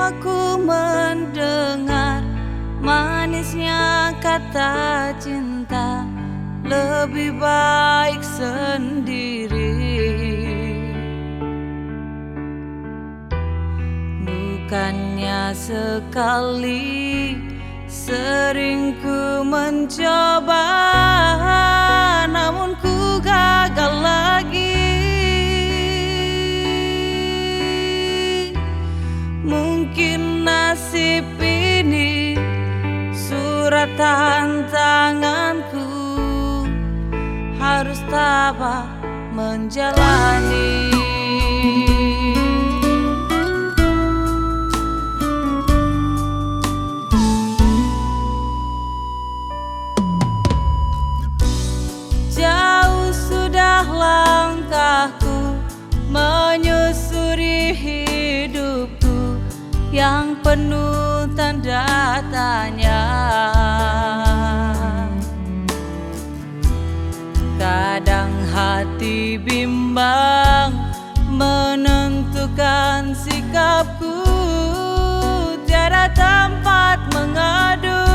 aku mendengar manisnya kata cinta, lebih baik sendiri. Bukannya sekali, sering ku mencoba, namun ku gagal lagi. Mungkin nasib ini suratan tanganku, harus tabah menjalani. Jauh sudah langkahku menyusuri hidupku yang penuh tanda tanya. Kadang hati bimbang menentukan sikapku, tiada tempat mengadu.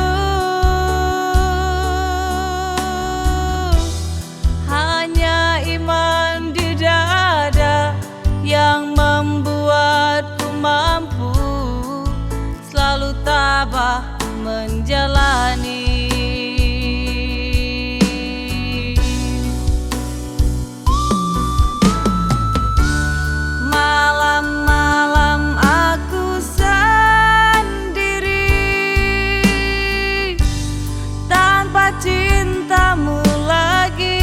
Hanya iman di dada yang membuatku mampu selalu tabah menjalani. Malam-malam aku sendiri tanpa cintamu lagi.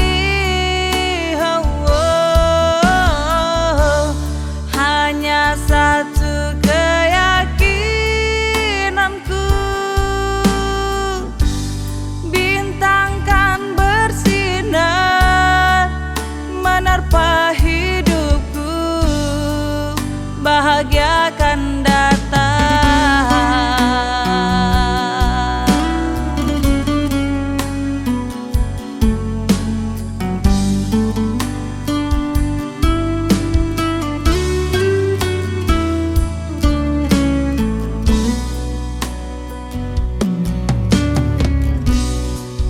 Hanya satu keyakinanku, bintang kan bersinar menerpa hidupku, bahagia akan datang.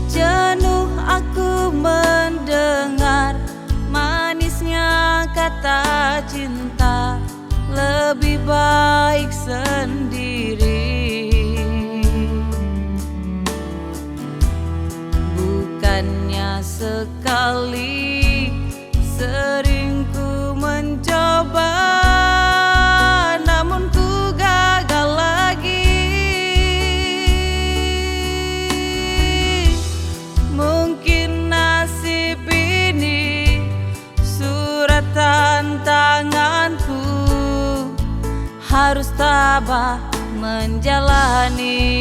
Jenuh aku mendengar manisnya kata cinta, lebih baik sendiri. Bukannya sekali, sering ku mencoba, namun ku gagal lagi. Mungkin nasib ini suratan tanganku, harus tabah menjalani.